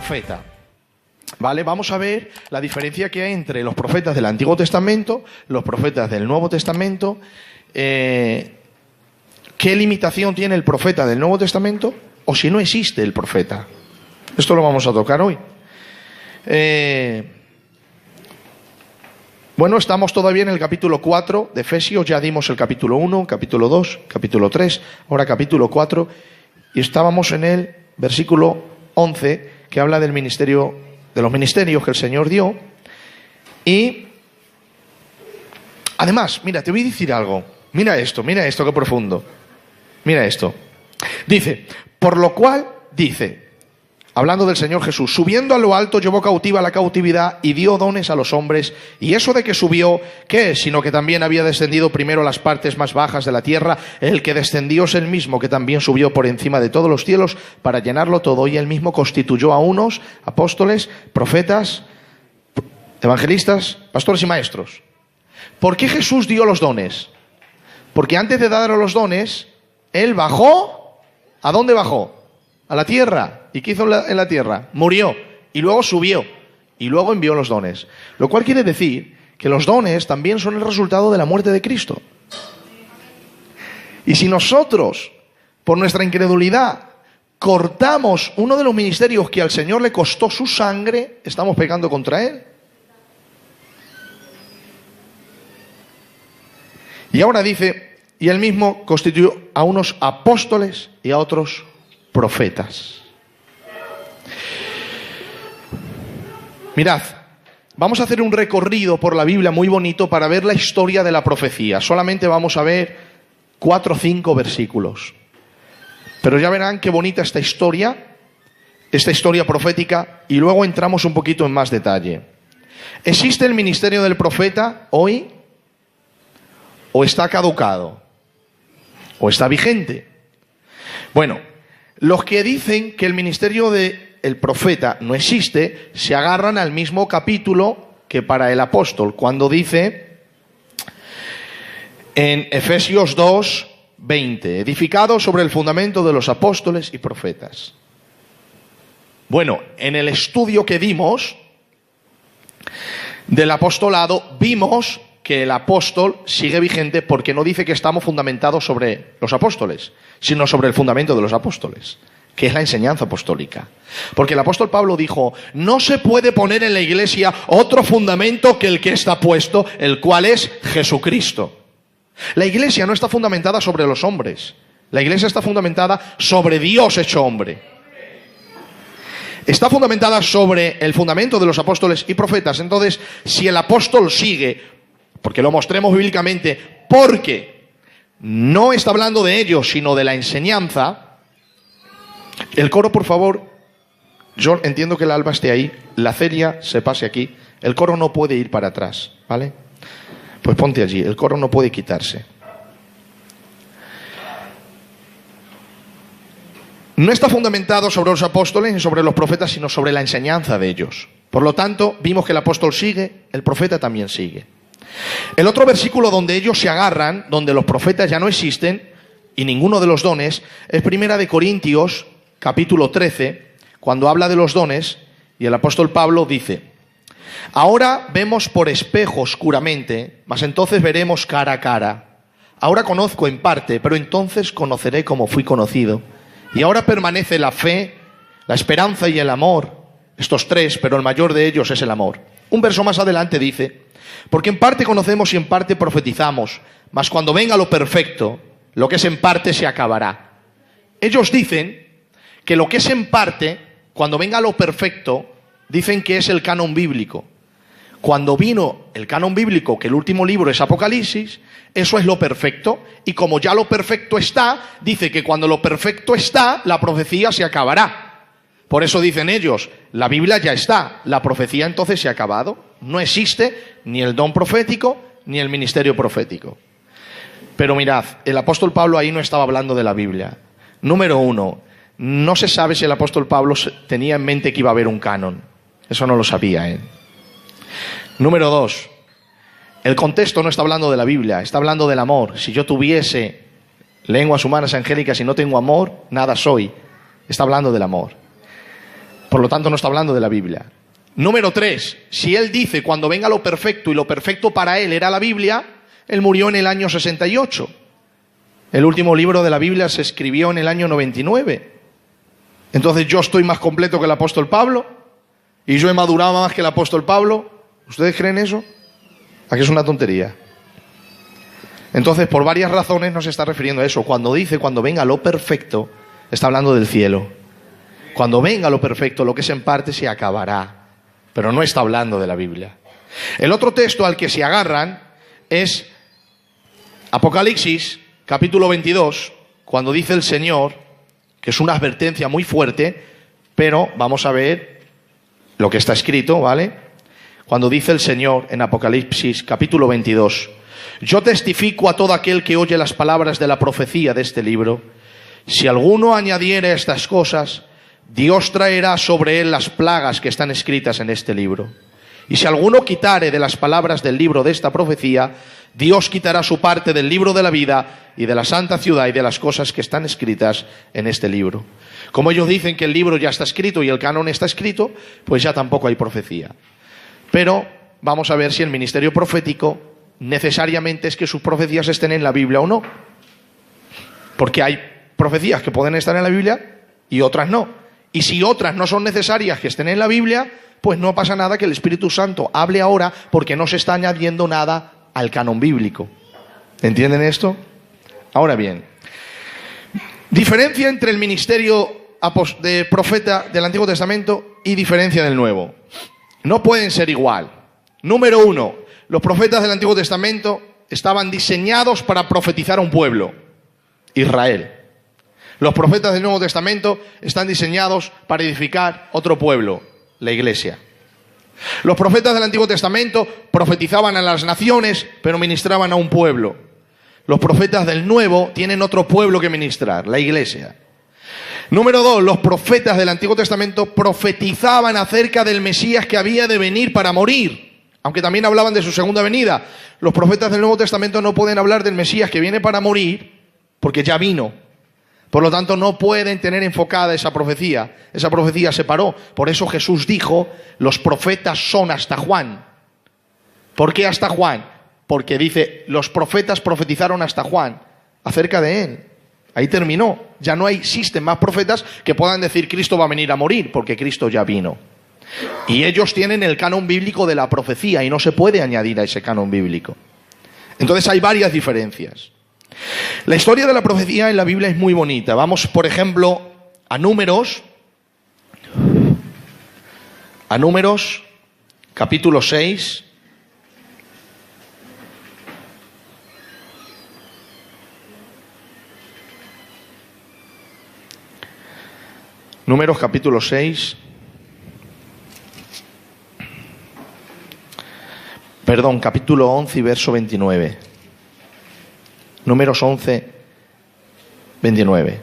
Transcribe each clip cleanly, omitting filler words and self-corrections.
profeta. ¿Vale? Vamos a ver la diferencia que hay entre los profetas del Antiguo Testamento, los profetas del Nuevo Testamento. ¿Qué limitación tiene el profeta del Nuevo Testamento? O si no existe el profeta. Esto lo vamos a tocar hoy. Bueno, estamos todavía en el capítulo 4 de Efesios. Ya dimos el capítulo 1, capítulo 2, capítulo 3, ahora capítulo 4. Y estábamos en el versículo 11, que habla del ministerio, de los ministerios que el Señor dio. Y además, mira, te voy a decir algo. Mira esto qué profundo. Mira esto. Dice, por lo cual, dice, hablando del Señor Jesús, subiendo a lo alto llevó cautiva la cautividad y dio dones a los hombres. Y eso de que subió, ¿qué es? Sino que también había descendido primero a las partes más bajas de la tierra. El que descendió es el mismo que también subió por encima de todos los cielos para llenarlo todo. Y él mismo constituyó a unos apóstoles, profetas, evangelistas, pastores y maestros. ¿Por qué Jesús dio los dones? Porque antes de dar los dones, él bajó. ¿A dónde bajó? A la tierra. ¿Y qué hizo en la tierra? Murió. Y luego subió. Y luego envió los dones. Lo cual quiere decir que los dones también son el resultado de la muerte de Cristo. Y si nosotros, por nuestra incredulidad, cortamos uno de los ministerios que al Señor le costó su sangre, estamos pecando contra Él. Y ahora dice, y Él mismo constituyó a unos apóstoles y a otros profetas. Mirad, vamos a hacer un recorrido por la Biblia muy bonito para ver la historia de la profecía. Solamente vamos a ver 4 o 5 versículos. Pero ya verán qué bonita esta historia profética, y luego entramos un poquito en más detalle. ¿Existe el ministerio del profeta hoy? ¿O está caducado? ¿O está vigente? Bueno, los que dicen que el ministerio del profeta no existe, se agarran al mismo capítulo que para el apóstol, cuando dice en Efesios 2, 20, edificado sobre el fundamento de los apóstoles y profetas. Bueno, en el estudio que dimos del apostolado, vimos que el apóstol sigue vigente porque no dice que estamos fundamentados sobre los apóstoles, sino sobre el fundamento de los apóstoles, que es la enseñanza apostólica. Porque el apóstol Pablo dijo, no se puede poner en la iglesia otro fundamento que el que está puesto, el cual es Jesucristo. La iglesia no está fundamentada sobre los hombres, la iglesia está fundamentada sobre Dios hecho hombre. Está fundamentada sobre el fundamento de los apóstoles y profetas. Entonces, si el apóstol sigue, porque lo mostremos bíblicamente, porque no está hablando de ellos, sino de la enseñanza. El coro, por favor. Yo entiendo que el Alba esté ahí, la Celia se pase aquí. El coro no puede ir para atrás, ¿vale? Pues ponte allí, el coro no puede quitarse. No está fundamentado sobre los apóstoles ni sobre los profetas, sino sobre la enseñanza de ellos. Por lo tanto, vimos que el apóstol sigue, el profeta también sigue. El otro versículo donde ellos se agarran, donde los profetas ya no existen y ninguno de los dones, es 1 Corintios capítulo 13, cuando habla de los dones, y el apóstol Pablo dice, ahora vemos por espejo oscuramente, mas entonces veremos cara a cara. Ahora conozco en parte, pero entonces conoceré como fui conocido. Y ahora permanece la fe, la esperanza y el amor, estos 3, pero el mayor de ellos es el amor. Un verso más adelante dice, porque en parte conocemos y en parte profetizamos, mas cuando venga lo perfecto, lo que es en parte se acabará. Ellos dicen que lo que es en parte, cuando venga lo perfecto, dicen que es el canon bíblico. Cuando vino el canon bíblico, que el último libro es Apocalipsis, eso es lo perfecto, y como ya lo perfecto está, dice que cuando lo perfecto está, la profecía se acabará. Por eso dicen ellos, la Biblia ya está, la profecía entonces se ha acabado. No existe ni el don profético ni el ministerio profético. Pero mirad, el apóstol Pablo ahí no estaba hablando de la Biblia. Número 1, no se sabe si el apóstol Pablo tenía en mente que iba a haber un canon. Eso no lo sabía él. Número 2, el contexto no está hablando de la Biblia, está hablando del amor. Si yo tuviese lenguas humanas angélicas y no tengo amor, nada soy. Está hablando del amor. Por lo tanto, no está hablando de la Biblia. Número 3, si él dice cuando venga lo perfecto y lo perfecto para él era la Biblia, él murió en el año 68. El último libro de la Biblia se escribió en el año 99. Entonces yo estoy más completo que el apóstol Pablo y yo he madurado más que el apóstol Pablo. ¿Ustedes creen eso? Aquí es una tontería. Entonces, por varias razones no se está refiriendo a eso. Cuando dice cuando venga lo perfecto, está hablando del cielo. Cuando venga lo perfecto, lo que es en parte se acabará. Pero no está hablando de la Biblia. El otro texto al que se agarran es Apocalipsis, capítulo 22, cuando dice el Señor, que es una advertencia muy fuerte, pero vamos a ver lo que está escrito, ¿vale? Cuando dice el Señor en Apocalipsis, capítulo 22, yo testifico a todo aquel que oye las palabras de la profecía de este libro, si alguno añadiere estas cosas, Dios traerá sobre él las plagas que están escritas en este libro. Y si alguno quitare de las palabras del libro de esta profecía, Dios quitará su parte del libro de la vida y de la santa ciudad y de las cosas que están escritas en este libro. Como ellos dicen que el libro ya está escrito y el canon está escrito, pues ya tampoco hay profecía. Pero vamos a ver si el ministerio profético necesariamente es que sus profecías estén en la Biblia o no. Porque hay profecías que pueden estar en la Biblia y otras no. Y si otras no son necesarias que estén en la Biblia, pues no pasa nada que el Espíritu Santo hable ahora porque no se está añadiendo nada al canon bíblico. ¿Entienden esto? Ahora bien, diferencia entre el ministerio de profeta del Antiguo Testamento y diferencia del Nuevo. No pueden ser igual. Número 1, los profetas del Antiguo Testamento estaban diseñados para profetizar a un pueblo, Israel. Los profetas del Nuevo Testamento están diseñados para edificar otro pueblo, la Iglesia. Los profetas del Antiguo Testamento profetizaban a las naciones, pero ministraban a un pueblo. Los profetas del Nuevo tienen otro pueblo que ministrar, la Iglesia. Número 2, los profetas del Antiguo Testamento profetizaban acerca del Mesías que había de venir para morir, aunque también hablaban de su segunda venida. Los profetas del Nuevo Testamento no pueden hablar del Mesías que viene para morir, porque ya vino. Por lo tanto, no pueden tener enfocada esa profecía. Esa profecía se paró. Por eso Jesús dijo, los profetas son hasta Juan. ¿Por qué hasta Juan? Porque dice, los profetas profetizaron hasta Juan, acerca de él. Ahí terminó. Ya no existen más profetas que puedan decir Cristo va a venir a morir, porque Cristo ya vino. Y ellos tienen el canon bíblico de la profecía y no se puede añadir a ese canon bíblico. Entonces hay varias diferencias. La historia de la profecía en la Biblia es muy bonita. Vamos, por ejemplo, a Números, capítulo 6. Números capítulo 6. Perdón, capítulo 11 y verso 29. Números 11, 29.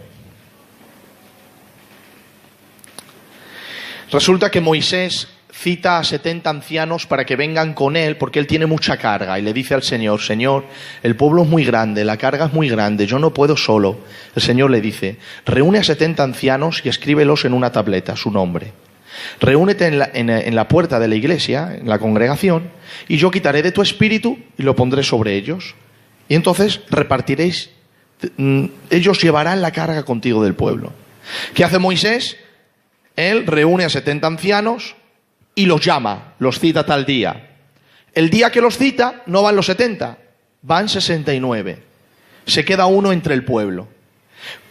Resulta que Moisés cita a 70 ancianos para que vengan con él, porque él tiene mucha carga, y le dice al Señor, Señor, el pueblo es muy grande, la carga es muy grande, yo no puedo solo. El Señor le dice, reúne a 70 ancianos y escríbelos en una tableta, su nombre. Reúnete en la puerta de la iglesia, en la congregación, y yo quitaré de tu espíritu y lo pondré sobre ellos. Y entonces repartiréis, ellos llevarán la carga contigo del pueblo. ¿Qué hace Moisés? Él reúne a 70 ancianos y los llama, los cita tal día. El día que los cita no van los 70, van 69. Se queda uno entre el pueblo.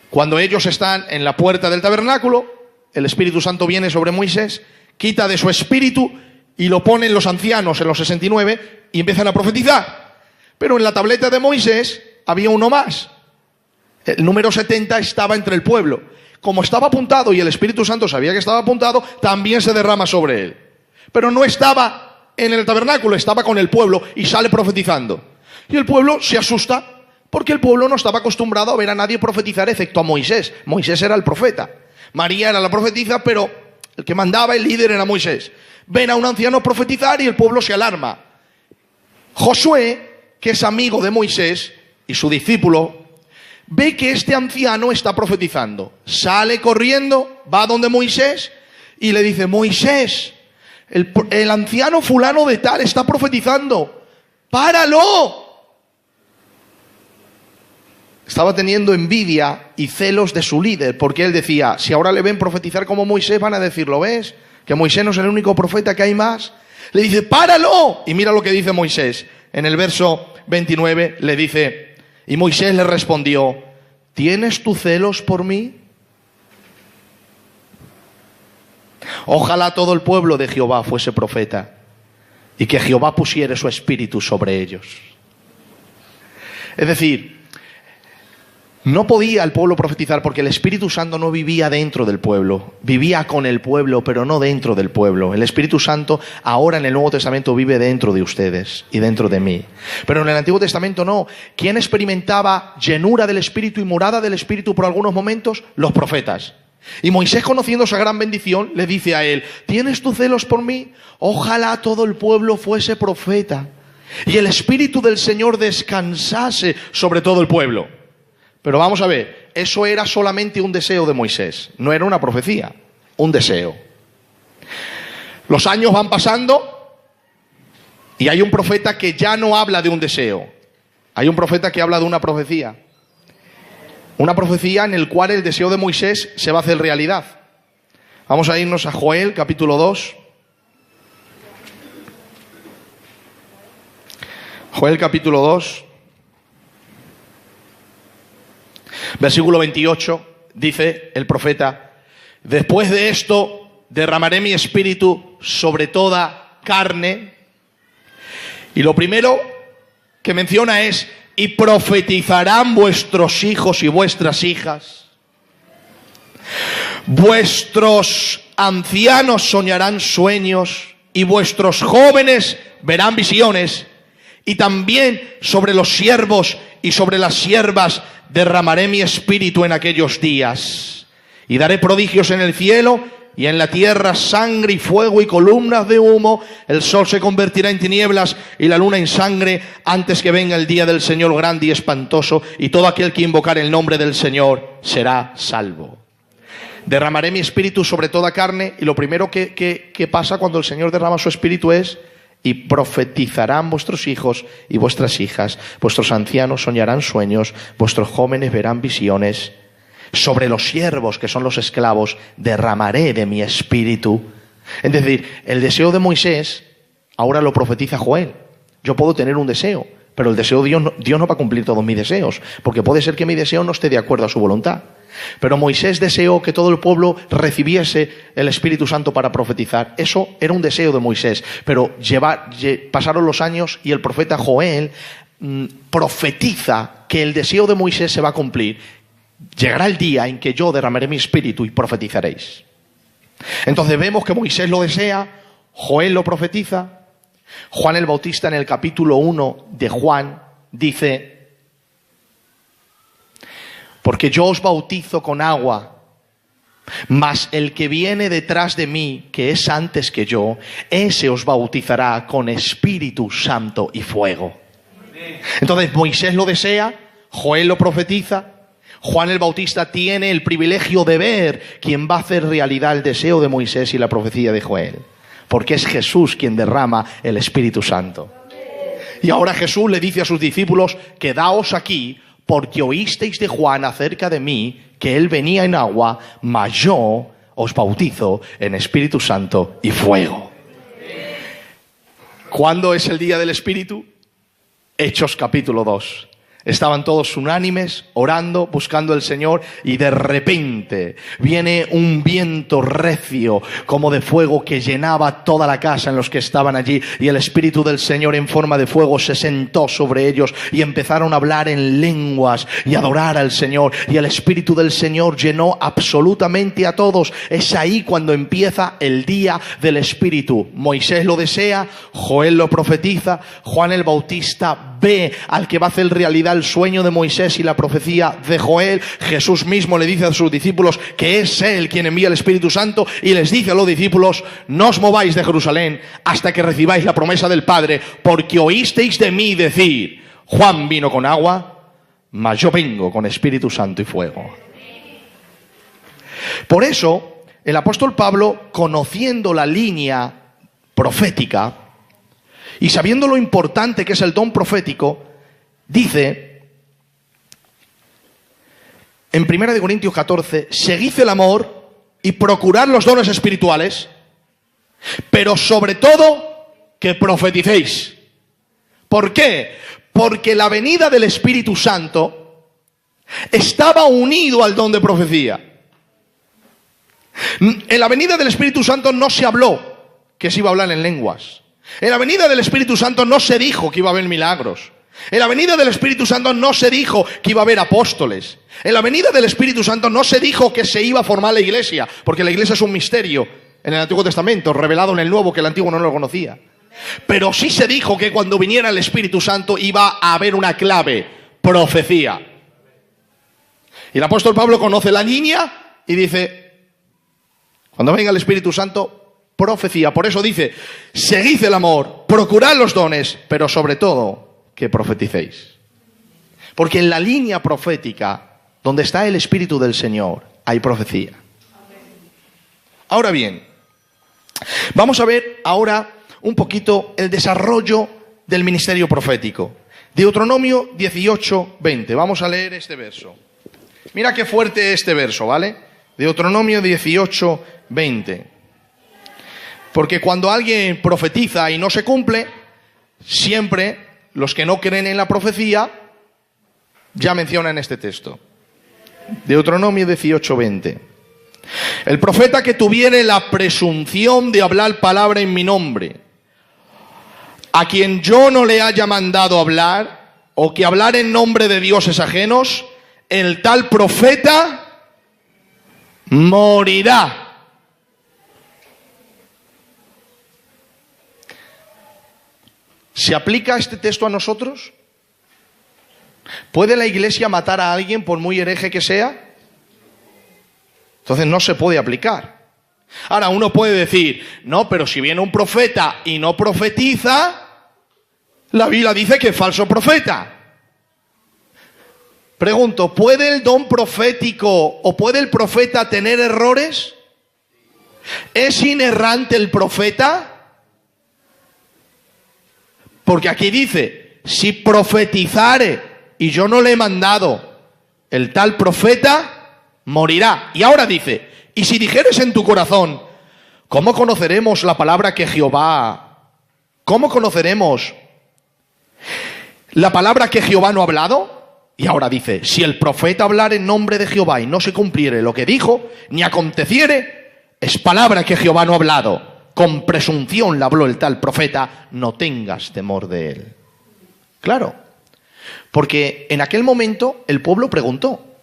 Cuando ellos están en la puerta del tabernáculo, el Espíritu Santo viene sobre Moisés, quita de su espíritu y lo pone en los ancianos, en los 69, y empiezan a profetizar. Pero en la tableta de Moisés había uno más. El número 70 estaba entre el pueblo. Como estaba apuntado y el Espíritu Santo sabía que estaba apuntado, también se derrama sobre él. Pero no estaba en el tabernáculo, estaba con el pueblo y sale profetizando. Y el pueblo se asusta porque el pueblo no estaba acostumbrado a ver a nadie profetizar excepto a Moisés. Moisés era el profeta. María era la profetisa, pero el que mandaba, el líder, era Moisés. Ven a un anciano profetizar y el pueblo se alarma. Josué, que es amigo de Moisés y su discípulo, ve que este anciano está profetizando. Sale corriendo, va donde Moisés y le dice: Moisés, el anciano fulano de tal está profetizando, ¡páralo! Estaba teniendo envidia y celos de su líder, porque él decía: si ahora le ven profetizar como Moisés, van a decir, ¿lo ves? Que Moisés no es el único profeta, que hay más. Le dice: ¡páralo! Y mira lo que dice Moisés. En el verso 29 le dice, y Moisés le respondió: ¿tienes tú celos por mí? Ojalá todo el pueblo de Jehová fuese profeta, y que Jehová pusiere su espíritu sobre ellos. Es decir, no podía el pueblo profetizar porque el Espíritu Santo no vivía dentro del pueblo. Vivía con el pueblo, pero no dentro del pueblo. El Espíritu Santo ahora en el Nuevo Testamento vive dentro de ustedes y dentro de mí. Pero en el Antiguo Testamento no. ¿Quién experimentaba llenura del Espíritu y morada del Espíritu por algunos momentos? Los profetas. Y Moisés, conociendo esa gran bendición, le dice a él: ¿tienes tú celos por mí? Ojalá todo el pueblo fuese profeta y el Espíritu del Señor descansase sobre todo el pueblo. Pero vamos a ver, eso era solamente un deseo de Moisés, no era una profecía, un deseo. Los años van pasando y hay un profeta que ya no habla de un deseo. Hay un profeta que habla de una profecía. Una profecía en la cual el deseo de Moisés se va a hacer realidad. Vamos a irnos a Joel, capítulo 2. Joel, capítulo 2. Versículo 28, dice el profeta: después de esto derramaré mi espíritu sobre toda carne. Y lo primero que menciona es: y profetizarán vuestros hijos y vuestras hijas. Vuestros ancianos soñarán sueños y vuestros jóvenes verán visiones. Y también sobre los siervos y sobre las siervas derramaré mi espíritu en aquellos días. Y daré prodigios en el cielo y en la tierra, sangre y fuego y columnas de humo. El sol se convertirá en tinieblas y la luna en sangre antes que venga el día del Señor grande y espantoso. Y todo aquel que invocar el nombre del Señor será salvo. Derramaré mi espíritu sobre toda carne. Y lo primero que pasa cuando el Señor derrama su espíritu es: y profetizarán vuestros hijos y vuestras hijas, vuestros ancianos soñarán sueños, vuestros jóvenes verán visiones. Sobre los siervos, que son los esclavos, derramaré de mi espíritu. Es decir, el deseo de Moisés ahora lo profetiza Joel. Yo puedo tener un deseo, pero el deseo de Dios no va a cumplir todos mis deseos, porque puede ser que mi deseo no esté de acuerdo a su voluntad. Pero Moisés deseó que todo el pueblo recibiese el Espíritu Santo para profetizar. Eso era un deseo de Moisés. Pero pasaron los años y el profeta Joel profetiza que el deseo de Moisés se va a cumplir. Llegará el día en que yo derramaré mi espíritu y profetizaréis. Entonces vemos que Moisés lo desea, Joel lo profetiza. Juan el Bautista, en el capítulo 1 de Juan, dice: porque yo os bautizo con agua, mas el que viene detrás de mí, que es antes que yo, ese os bautizará con Espíritu Santo y fuego. Entonces Moisés lo desea, Joel lo profetiza, Juan el Bautista tiene el privilegio de ver quién va a hacer realidad el deseo de Moisés y la profecía de Joel, porque es Jesús quien derrama el Espíritu Santo. Y ahora Jesús le dice a sus discípulos: quedaos aquí, porque oísteis de Juan acerca de mí, que él venía en agua, mas yo os bautizo en Espíritu Santo y fuego. ¿Cuándo es el día del Espíritu? Hechos capítulo 2. Estaban todos unánimes, orando, buscando al Señor, y de repente viene un viento recio como de fuego que llenaba toda la casa en los que estaban allí, y el Espíritu del Señor en forma de fuego se sentó sobre ellos y empezaron a hablar en lenguas y adorar al Señor, y el Espíritu del Señor llenó absolutamente a todos. Es ahí cuando empieza el día del Espíritu. Moisés lo desea, Joel lo profetiza, Juan el Bautista ve al que va a hacer realidad el sueño de Moisés y la profecía de Joel. Jesús mismo le dice a sus discípulos que es Él quien envía el Espíritu Santo, y les dice a los discípulos: no os mováis de Jerusalén hasta que recibáis la promesa del Padre, porque oísteis de mí decir: Juan vino con agua, mas yo vengo con Espíritu Santo y fuego. Por eso el apóstol Pablo, conociendo la línea profética y sabiendo lo importante que es el don profético, dice en 1 Corintios 14, seguid el amor y procurad los dones espirituales, pero sobre todo que profeticéis. ¿Por qué? Porque la venida del Espíritu Santo estaba unido al don de profecía. En la venida del Espíritu Santo no se habló que se iba a hablar en lenguas. En la venida del Espíritu Santo no se dijo que iba a haber milagros. En la venida del Espíritu Santo no se dijo que iba a haber apóstoles. En la venida del Espíritu Santo no se dijo que se iba a formar la iglesia, porque la iglesia es un misterio en el Antiguo Testamento, revelado en el Nuevo, que el Antiguo no lo conocía. Pero sí se dijo que cuando viniera el Espíritu Santo iba a haber una clave: profecía. Y el apóstol Pablo conoce la línea y dice: cuando venga el Espíritu Santo, profecía. Por eso dice: seguid el amor, procurad los dones, pero sobre todo que profeticéis. Porque en la línea profética, donde está el Espíritu del Señor, hay profecía. Ahora bien, vamos a ver ahora un poquito el desarrollo del ministerio profético. Deuteronomio 18:20. Vamos a leer este verso. Mira qué fuerte este verso, ¿vale? Deuteronomio 18:20. Porque cuando alguien profetiza y no se cumple, siempre los que no creen en la profecía ya mencionan este texto. Deuteronomio 18:20. El profeta que tuviere la presunción de hablar palabra en mi nombre, a quien yo no le haya mandado hablar, o que hablar en nombre de dioses ajenos, el tal profeta morirá. ¿Se aplica este texto a nosotros? ¿Puede la iglesia matar a alguien por muy hereje que sea? Entonces no se puede aplicar. Ahora uno puede decir: no, pero si viene un profeta y no profetiza, la Biblia dice que es falso profeta. Pregunto, ¿puede el don profético o puede el profeta tener errores? ¿Es inerrante el profeta? Porque aquí dice: si profetizare y yo no le he mandado, el tal profeta morirá. Y ahora dice: y si dijeres en tu corazón, ¿cómo conoceremos la palabra que Jehová? ¿Cómo conoceremos la palabra que Jehová no ha hablado? Y ahora dice: si el profeta hablar en nombre de Jehová y no se cumpliere lo que dijo, ni aconteciere, es palabra que Jehová no ha hablado. Con presunción la habló el tal profeta, no tengas temor de él. Claro, porque en aquel momento el pueblo preguntó: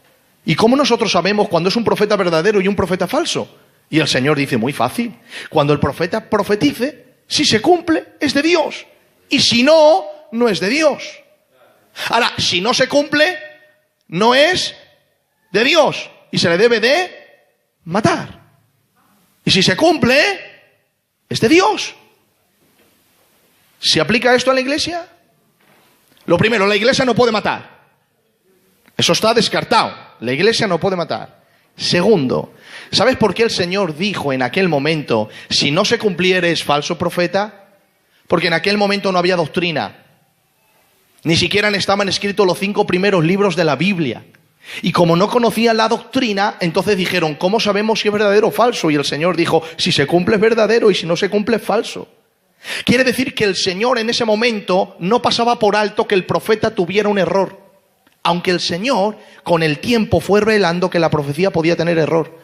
¿y cómo nosotros sabemos cuando es un profeta verdadero y un profeta falso? Y el Señor dice: muy fácil. Cuando el profeta profetice, si se cumple, es de Dios. Y si no, no es de Dios. Ahora, si no se cumple, no es de Dios y se le debe de matar. Y si se cumple, es de Dios. ¿Se aplica esto a la iglesia? Lo primero, la iglesia no puede matar. Eso está descartado. La iglesia no puede matar. Segundo, ¿sabes por qué el Señor dijo en aquel momento: si no se cumpliere es falso profeta? Porque en aquel momento no había doctrina. Ni siquiera estaban escritos los 5 primeros libros de la Biblia. Y como no conocían la doctrina, entonces dijeron: ¿cómo sabemos si es verdadero o falso? Y el Señor dijo: si se cumple es verdadero y si no se cumple es falso. Quiere decir que el Señor en ese momento no pasaba por alto que el profeta tuviera un error. Aunque el Señor con el tiempo fue revelando que la profecía podía tener error.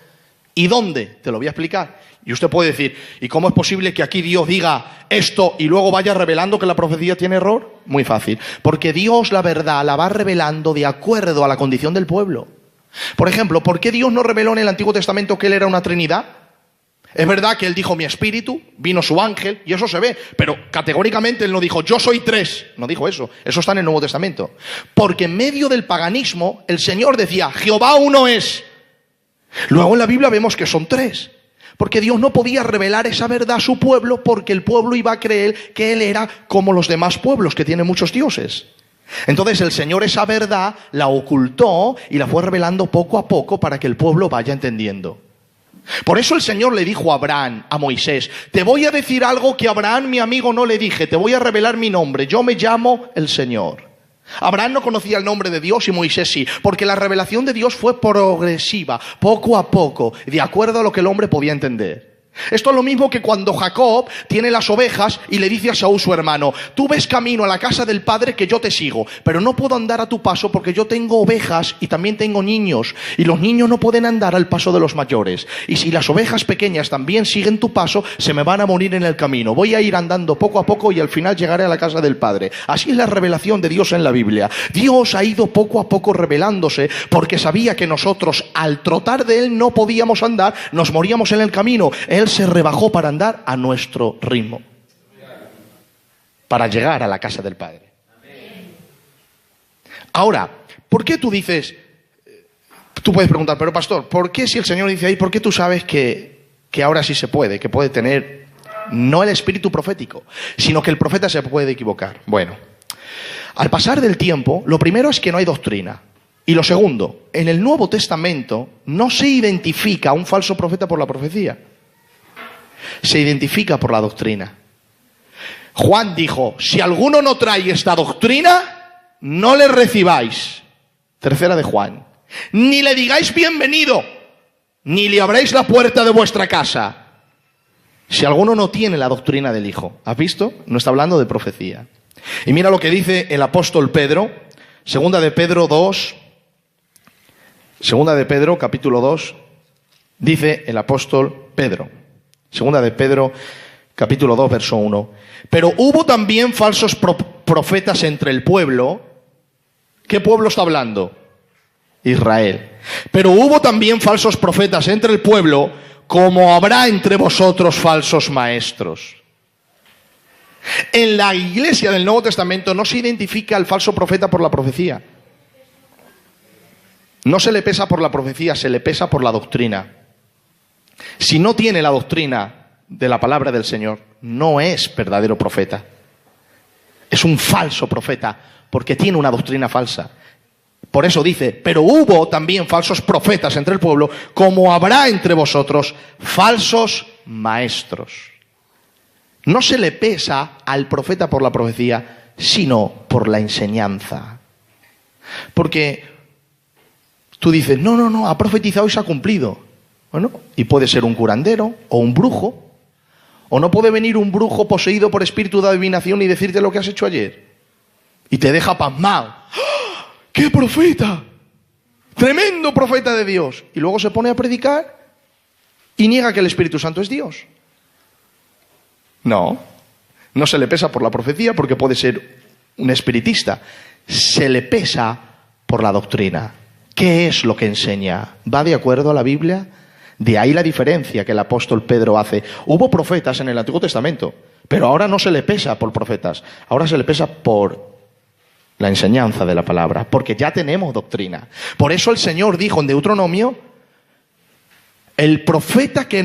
¿Y dónde? Te lo voy a explicar. Y usted puede decir: ¿y cómo es posible que aquí Dios diga esto y luego vaya revelando que la profecía tiene error? Muy fácil. Porque Dios la verdad la va revelando de acuerdo a la condición del pueblo. Por ejemplo, ¿por qué Dios no reveló en el Antiguo Testamento que Él era una Trinidad? Es verdad que Él dijo: mi espíritu, vino su ángel, y eso se ve. Pero categóricamente Él no dijo: yo soy 3. No dijo eso. Eso está en el Nuevo Testamento. Porque en medio del paganismo, el Señor decía: Jehová uno es. Luego en la Biblia vemos que son 3. Porque Dios no podía revelar esa verdad a su pueblo, porque el pueblo iba a creer que Él era como los demás pueblos, que tienen muchos dioses. Entonces el Señor esa verdad la ocultó y la fue revelando poco a poco para que el pueblo vaya entendiendo. Por eso el Señor le dijo a Abraham, a Moisés, te voy a decir algo que a Abraham, mi amigo, no le dije, te voy a revelar mi nombre, yo me llamo el Señor. Abraham no conocía el nombre de Dios y Moisés sí, porque la revelación de Dios fue progresiva, poco a poco, de acuerdo a lo que el hombre podía entender. Esto es lo mismo que cuando Jacob tiene las ovejas y le dice a Saúl, su hermano, tú ves camino a la casa del padre que yo te sigo, pero no puedo andar a tu paso porque yo tengo ovejas y también tengo niños, y los niños no pueden andar al paso de los mayores. Y si las ovejas pequeñas también siguen tu paso, se me van a morir en el camino. Voy a ir andando poco a poco y al final llegaré a la casa del padre. Así es la revelación de Dios en la Biblia. Dios ha ido poco a poco revelándose porque sabía que nosotros al trotar de Él no podíamos andar, nos moríamos en el camino. Él se rebajó para andar a nuestro ritmo, para llegar a la casa del Padre. Ahora, ¿por qué tú dices? Tú puedes preguntar, pero pastor, ¿por qué si el Señor dice ahí, por qué tú sabes que ahora sí se puede, que puede tener no el espíritu profético, sino que el profeta se puede equivocar? Bueno, al pasar del tiempo, lo primero es que no hay doctrina. Y lo segundo, en el Nuevo Testamento no se identifica a un falso profeta por la profecía. Se identifica por la doctrina. Juan dijo, si alguno no trae esta doctrina, no le recibáis. Tercera de Juan. Ni le digáis bienvenido, ni le abráis la puerta de vuestra casa. Si alguno no tiene la doctrina del Hijo. ¿Has visto? No está hablando de profecía. Y mira lo que dice el apóstol Pedro, segunda de Pedro 2, segunda de Pedro capítulo 2, dice el apóstol Pedro. Segunda de Pedro, capítulo 2, verso 1. Pero hubo también falsos profetas entre el pueblo. ¿Qué pueblo está hablando? Israel. Pero hubo también falsos profetas entre el pueblo, como habrá entre vosotros falsos maestros. En la iglesia del Nuevo Testamento no se identifica al falso profeta por la profecía. No se le pesa por la profecía, se le pesa por la doctrina. Si no tiene la doctrina de la palabra del Señor, no es verdadero profeta. Es un falso profeta, porque tiene una doctrina falsa. Por eso dice, pero hubo también falsos profetas entre el pueblo, como habrá entre vosotros falsos maestros. No se le pesa al profeta por la profecía, sino por la enseñanza. Porque tú dices, no, ha profetizado y se ha cumplido. Bueno, y puede ser un curandero o un brujo, o no puede venir un brujo poseído por espíritu de adivinación y decirte lo que has hecho ayer. Y te deja pasmado. ¡Ah! ¡Qué profeta! Tremendo profeta de Dios. Y luego se pone a predicar y niega que el Espíritu Santo es Dios. No se le pesa por la profecía porque puede ser un espiritista. Se le pesa por la doctrina. ¿Qué es lo que enseña? ¿Va de acuerdo a la Biblia? De ahí la diferencia que el apóstol Pedro hace. Hubo profetas en el Antiguo Testamento, pero ahora no se le pesa por profetas, ahora se le pesa por la enseñanza de la palabra, porque ya tenemos doctrina. Por eso el Señor dijo en Deuteronomio, el profeta que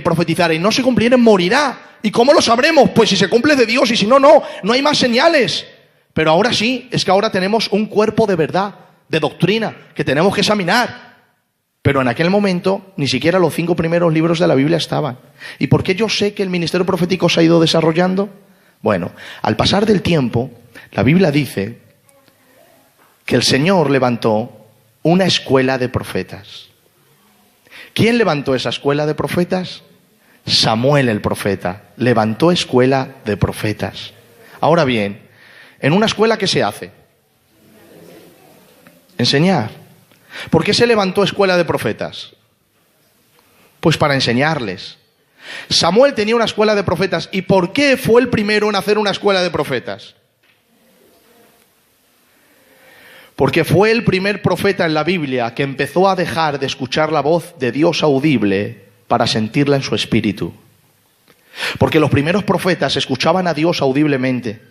profetizara y no se cumpliere morirá. ¿Y cómo lo sabremos? Pues si se cumple de Dios y si no, no hay más señales. Pero ahora sí, es que ahora tenemos un cuerpo de verdad, de doctrina, que tenemos que examinar. Pero en aquel momento ni siquiera los 5 primeros libros de la Biblia estaban. ¿Y por qué yo sé que el ministerio profético se ha ido desarrollando? Bueno, al pasar del tiempo, la Biblia dice que el Señor levantó una escuela de profetas. ¿Quién levantó esa escuela de profetas? Samuel el profeta. Levantó escuela de profetas. Ahora bien, en una escuela, ¿qué se hace? Enseñar. ¿Por qué se levantó escuela de profetas? Pues para enseñarles. Samuel tenía una escuela de profetas. ¿Y por qué fue el primero en hacer una escuela de profetas? Porque fue el primer profeta en la Biblia que empezó a dejar de escuchar la voz de Dios audible para sentirla en su espíritu. Porque los primeros profetas escuchaban a Dios audiblemente.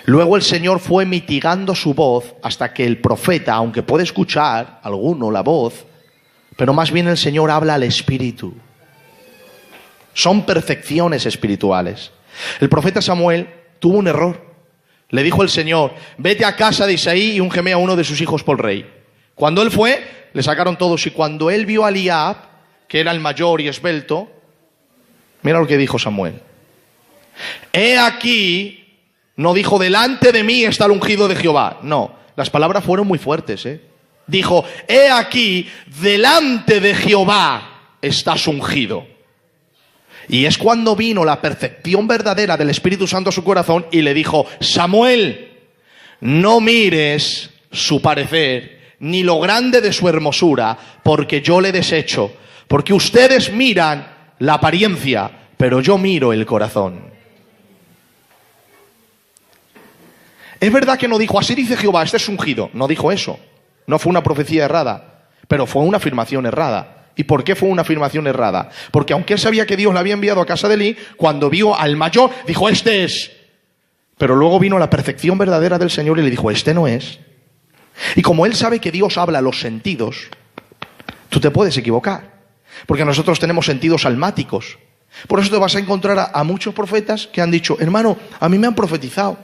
Luego el Señor fue mitigando su voz hasta que el profeta, aunque puede escuchar alguno la voz, pero más bien el Señor habla al espíritu. Son perfecciones espirituales. El profeta Samuel tuvo un error. Le dijo el Señor, vete a casa de Isaí y úngeme a uno de sus hijos por rey. Cuando él fue, le sacaron todos. Y cuando él vio a Eliab, que era el mayor y esbelto, mira lo que dijo Samuel. He aquí, no dijo delante de mí está el ungido de Jehová. No, las palabras fueron muy fuertes, Dijo, he aquí, delante de Jehová estás ungido. Y es cuando vino la percepción verdadera del Espíritu Santo a su corazón y le dijo, Samuel, no mires su parecer, ni lo grande de su hermosura, porque yo le desecho. Porque ustedes miran la apariencia, pero yo miro el corazón. Es verdad que no dijo, así dice Jehová, este es ungido. No dijo eso. No fue una profecía errada, pero fue una afirmación errada. ¿Y por qué fue una afirmación errada? Porque aunque él sabía que Dios le había enviado a casa de Elí, cuando vio al mayor, dijo, este es. Pero luego vino la percepción verdadera del Señor y le dijo, este no es. Y como él sabe que Dios habla a los sentidos, tú te puedes equivocar. Porque nosotros tenemos sentidos almáticos. Por eso te vas a encontrar a muchos profetas que han dicho, hermano, a mí me han profetizado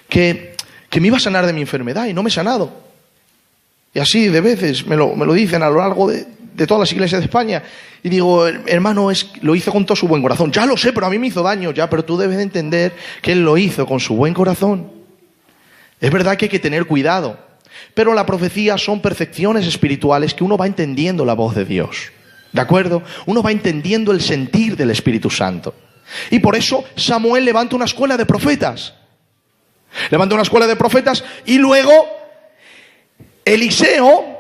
que me iba a sanar de mi enfermedad y no me he sanado. Y así de veces me lo dicen a lo largo de todas las iglesias de España. Y digo, hermano, lo hizo con todo su buen corazón. Ya lo sé, pero a mí me hizo daño. Ya, pero tú debes de entender que él lo hizo con su buen corazón. Es verdad que hay que tener cuidado. Pero la profecía son percepciones espirituales que uno va entendiendo la voz de Dios. ¿De acuerdo? Uno va entendiendo el sentir del Espíritu Santo. Y por eso Samuel levanta una escuela de profetas. Levanta una escuela de profetas y luego Eliseo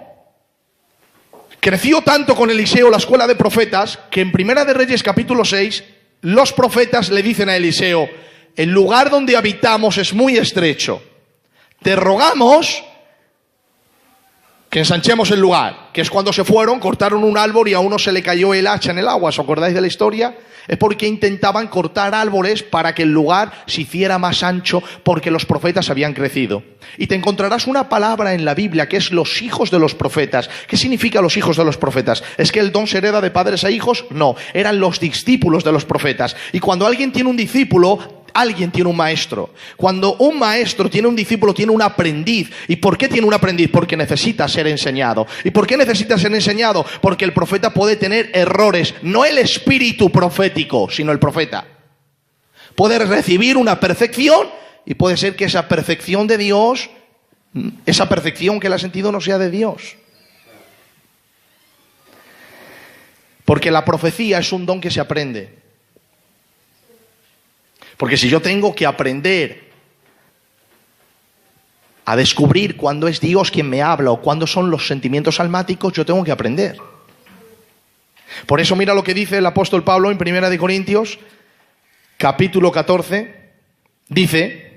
creció tanto con Eliseo la escuela de profetas que en Primera de Reyes capítulo 6 los profetas le dicen a Eliseo, el lugar donde habitamos es muy estrecho. Te rogamos que ensanchemos el lugar, que es cuando se fueron, cortaron un árbol y a uno se le cayó el hacha en el agua. ¿Os acordáis de la historia? Es porque intentaban cortar árboles para que el lugar se hiciera más ancho, porque los profetas habían crecido. Y te encontrarás una palabra en la Biblia que es los hijos de los profetas. ¿Qué significa los hijos de los profetas? ¿Es que el don se hereda de padres a hijos? No, eran los discípulos de los profetas. Y cuando alguien tiene un discípulo, alguien tiene un maestro. Cuando un maestro tiene un discípulo, tiene un aprendiz. ¿Y por qué tiene un aprendiz? Porque necesita ser enseñado. ¿Y por qué necesita ser enseñado? Porque el profeta puede tener errores. No el espíritu profético, sino el profeta. Puede recibir una percepción y puede ser que esa percepción de Dios, esa percepción que él ha sentido no sea de Dios. Porque la profecía es un don que se aprende. Porque si yo tengo que aprender a descubrir cuándo es Dios quien me habla o cuándo son los sentimientos almáticos, yo tengo que aprender. Por eso mira lo que dice el apóstol Pablo en Primera de Corintios, capítulo 14, dice,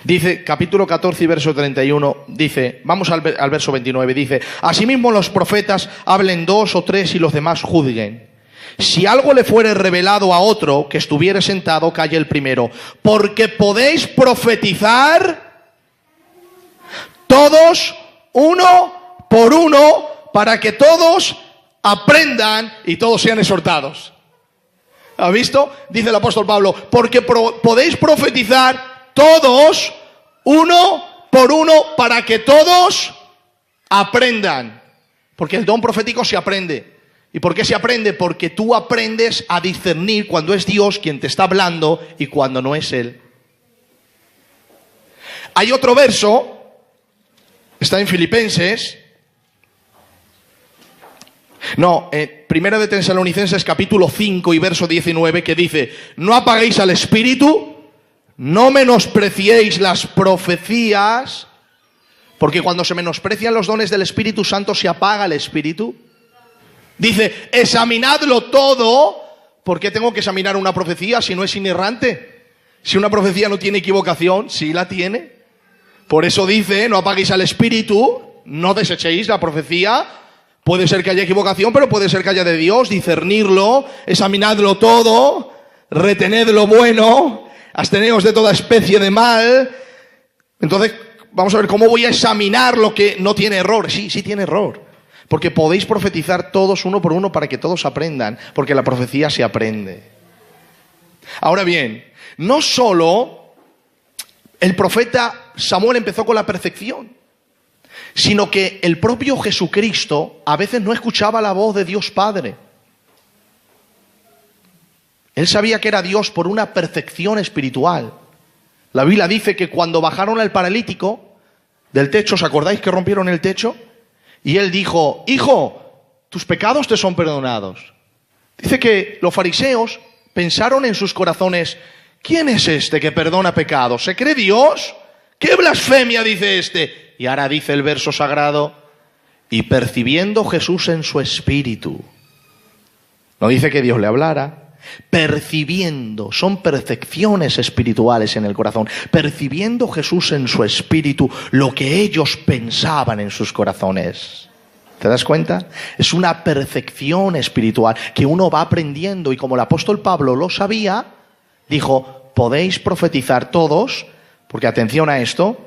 dice, capítulo 14 y verso 31, dice, vamos al verso 29, dice, asimismo los profetas hablen 2 o 3 y los demás juzguen. Si algo le fuere revelado a otro que estuviere sentado, calle el primero, porque podéis profetizar todos uno por uno para que todos aprendan y todos sean exhortados. ¿Ha visto? Dice el apóstol Pablo, porque podéis profetizar todos, uno por uno, para que todos aprendan. Porque el don profético se aprende. ¿Y por qué se aprende? Porque tú aprendes a discernir cuando es Dios quien te está hablando y cuando no es Él. Hay otro verso, está en Filipenses, Primera de Tesalonicenses capítulo 5 y verso 19, que dice, no apaguéis al espíritu, no menospreciéis las profecías, porque cuando se menosprecian los dones del Espíritu Santo se apaga el espíritu. Dice, examinadlo todo. ¿Por qué tengo que examinar una profecía si no es inerrante? Si una profecía no tiene equivocación, sí la tiene. Por eso dice, no apaguéis al espíritu, no desechéis la profecía, Puede ser que haya equivocación, pero puede ser que haya de Dios. Discernirlo, examinadlo todo, retened lo bueno, absteneos de toda especie de mal. Entonces, vamos a ver cómo voy a examinar lo que no tiene error. Sí, sí tiene error. Porque podéis profetizar todos uno por uno para que todos aprendan, porque la profecía se aprende. Ahora bien, no solo el profeta Samuel empezó con la perfección, sino que el propio Jesucristo a veces no escuchaba la voz de Dios Padre. Él sabía que era Dios por una perfección espiritual. La Biblia dice que cuando bajaron al paralítico del techo, ¿os acordáis que rompieron el techo? Y él dijo, hijo, tus pecados te son perdonados. Dice que los fariseos pensaron en sus corazones, ¿quién es este que perdona pecados? ¿Se cree Dios? ¿Qué blasfemia dice este? Y ahora dice el verso sagrado, y percibiendo Jesús en su espíritu. No dice que Dios le hablara. Percibiendo, son percepciones espirituales en el corazón. Percibiendo Jesús en su espíritu lo que ellos pensaban en sus corazones. ¿Te das cuenta? Es una percepción espiritual que uno va aprendiendo, y como el apóstol Pablo lo sabía, dijo, podéis profetizar todos, porque atención a esto,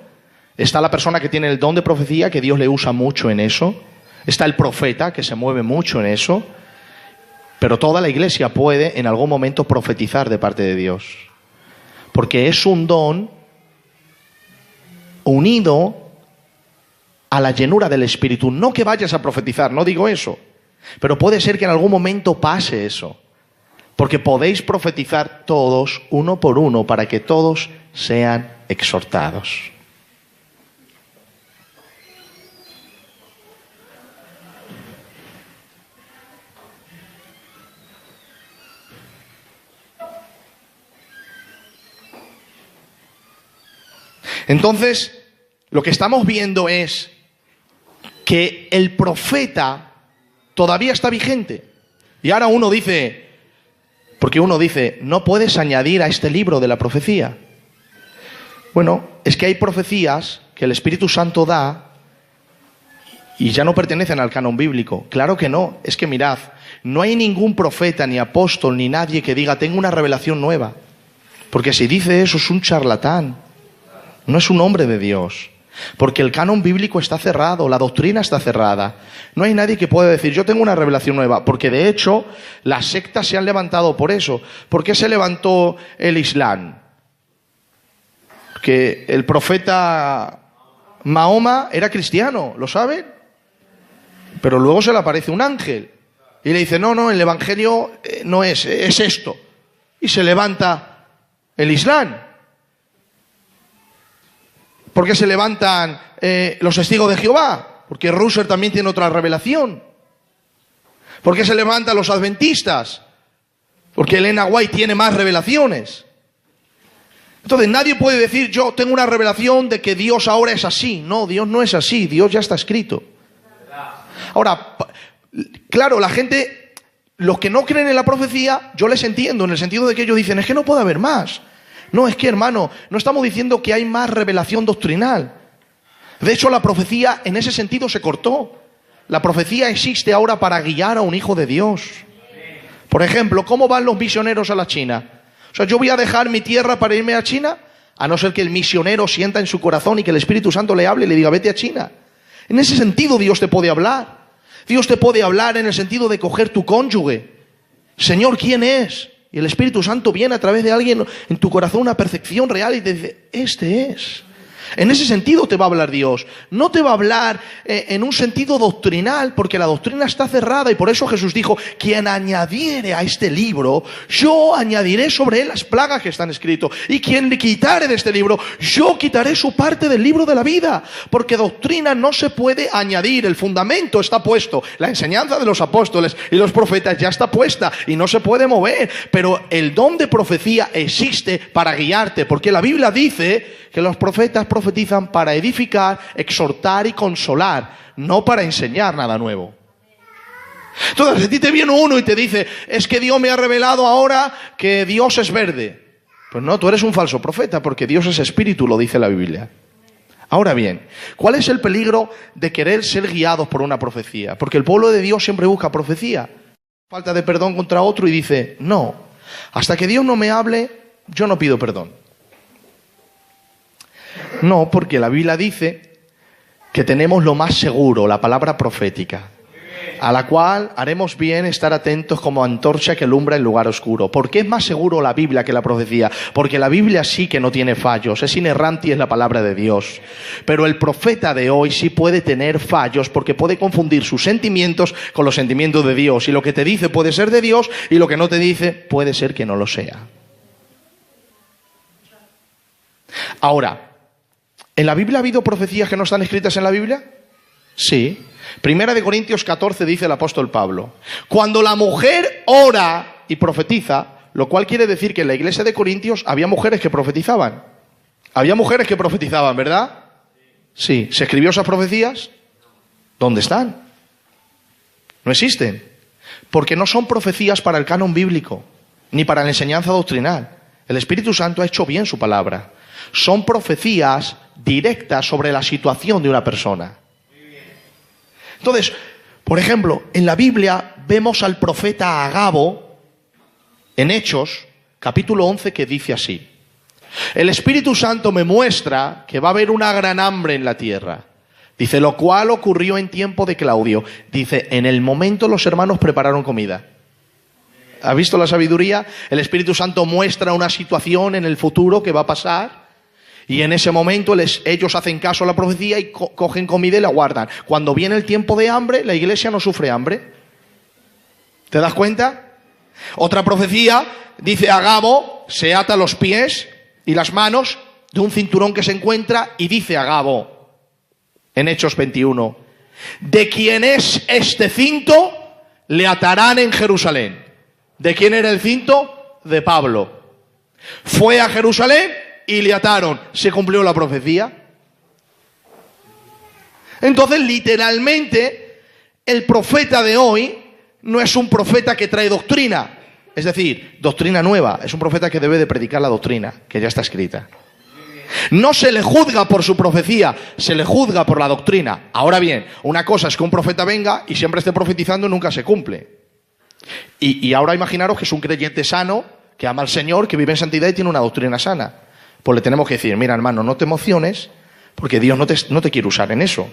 está la persona que tiene el don de profecía, que Dios le usa mucho en eso, está el profeta, que se mueve mucho en eso, pero toda la iglesia puede en algún momento profetizar de parte de Dios, porque es un don unido a la llenura del Espíritu. No que vayas a profetizar, no digo eso, pero puede ser que en algún momento pase eso, porque podéis profetizar todos uno por uno para que todos sean exhortados. Entonces, lo que estamos viendo es que el profeta todavía está vigente. Y ahora uno dice, porque uno dice, no puedes añadir a este libro de la profecía. Bueno, es que hay profecías que el Espíritu Santo da y ya no pertenecen al canon bíblico. Claro que no. Es que mirad, no hay ningún profeta, ni apóstol, ni nadie que diga, tengo una revelación nueva. Porque si dice eso es un charlatán. No es un hombre de Dios, porque el canon bíblico está cerrado, la doctrina está cerrada. No hay nadie que pueda decir, yo tengo una revelación nueva, porque de hecho las sectas se han levantado por eso. ¿Por qué se levantó el Islam? Que el profeta Mahoma era cristiano, ¿lo saben? Pero luego se le aparece un ángel y le dice, no, el evangelio no es esto. Y se levanta el Islam. ¿Por qué se levantan los testigos de Jehová? Porque Russell también tiene otra revelación. ¿Por qué se levantan los adventistas? Porque Elena White tiene más revelaciones. Entonces nadie puede decir, yo tengo una revelación de que Dios ahora es así. No, Dios no es así, Dios ya está escrito. Ahora, claro, la gente, los que no creen en la profecía, yo les entiendo, en el sentido de que ellos dicen, es que no puede haber más. No, es que hermano, no estamos diciendo que hay más revelación doctrinal. De hecho, la profecía en ese sentido se cortó. La profecía existe ahora para guiar a un hijo de Dios. Por ejemplo, ¿cómo van los misioneros a la China? O sea, ¿yo voy a dejar mi tierra para irme a China? A no ser que el misionero sienta en su corazón y que el Espíritu Santo le hable y le diga, vete a China. En ese sentido Dios te puede hablar. Dios te puede hablar en el sentido de coger tu cónyuge. Señor, ¿quién es? Y el Espíritu Santo viene a través de alguien en tu corazón, una percepción real, y te dice, este es. En ese sentido te va a hablar Dios. No te va a hablar en un sentido doctrinal, porque la doctrina está cerrada, y por eso Jesús dijo, quien añadiere a este libro, yo añadiré sobre él las plagas que están escritas. Y quien le quitare de este libro, yo quitaré su parte del libro de la vida. Porque doctrina no se puede añadir, el fundamento está puesto. La enseñanza de los apóstoles y los profetas ya está puesta y no se puede mover. Pero el don de profecía existe para guiarte, porque la Biblia dice que los profetas profetizan para edificar, exhortar y consolar, no para enseñar nada nuevo. Entonces, a ti te viene uno y te dice, es que Dios me ha revelado ahora que Dios es verde. Pues no, tú eres un falso profeta, porque Dios es espíritu, lo dice la Biblia. Ahora bien, ¿cuál es el peligro de querer ser guiados por una profecía? Porque el pueblo de Dios siempre busca profecía. Falta de perdón contra otro y dice, no, hasta que Dios no me hable, yo no pido perdón. No, porque la Biblia dice que tenemos lo más seguro, la palabra profética, a la cual haremos bien estar atentos como antorcha que alumbra en lugar oscuro. ¿Por qué es más seguro la Biblia que la profecía? Porque la Biblia sí que no tiene fallos, es inerrante y es la palabra de Dios. Pero el profeta de hoy sí puede tener fallos porque puede confundir sus sentimientos con los sentimientos de Dios. Y lo que te dice puede ser de Dios y lo que no te dice puede ser que no lo sea. Ahora, ¿en la Biblia ha habido profecías que no están escritas en la Biblia? Sí. Primera de Corintios 14 dice el apóstol Pablo, cuando la mujer ora y profetiza, lo cual quiere decir que en la iglesia de Corintios había mujeres que profetizaban. Había mujeres que profetizaban, ¿verdad? Sí. ¿Se escribió esas profecías? ¿Dónde están? No existen. Porque no son profecías para el canon bíblico, ni para la enseñanza doctrinal. El Espíritu Santo ha hecho bien su palabra. Son profecías directas sobre la situación de una persona. Entonces, por ejemplo, en la Biblia vemos al profeta Agabo, en Hechos, capítulo 11, que dice así. El Espíritu Santo me muestra que va a haber una gran hambre en la tierra. Dice, lo cual ocurrió en tiempo de Claudio. Dice, en el momento los hermanos prepararon comida. ¿Has visto la sabiduría? El Espíritu Santo muestra una situación en el futuro que va a pasar. Y en ese momento ellos hacen caso a la profecía y cogen comida y la guardan. Cuando viene el tiempo de hambre, la iglesia no sufre hambre. ¿Te das cuenta? Otra profecía, dice Agabo, se ata los pies y las manos de un cinturón que se encuentra y dice Agabo, en Hechos 21, de quien es este cinto, le atarán en Jerusalén. ¿De quién era el cinto? De Pablo. Fue a Jerusalén y le ataron. ¿Se cumplió la profecía? Entonces, literalmente, el profeta de hoy no es un profeta que trae doctrina. Es decir, doctrina nueva. Es un profeta que debe de predicar la doctrina, que ya está escrita. No se le juzga por su profecía, se le juzga por la doctrina. Ahora bien, una cosa es que un profeta venga y siempre esté profetizando y nunca se cumple. Y ahora imaginaros que es un creyente sano, que ama al Señor, que vive en santidad y tiene una doctrina sana. Pues le tenemos que decir, mira hermano, no te emociones, porque Dios no te quiere usar en eso.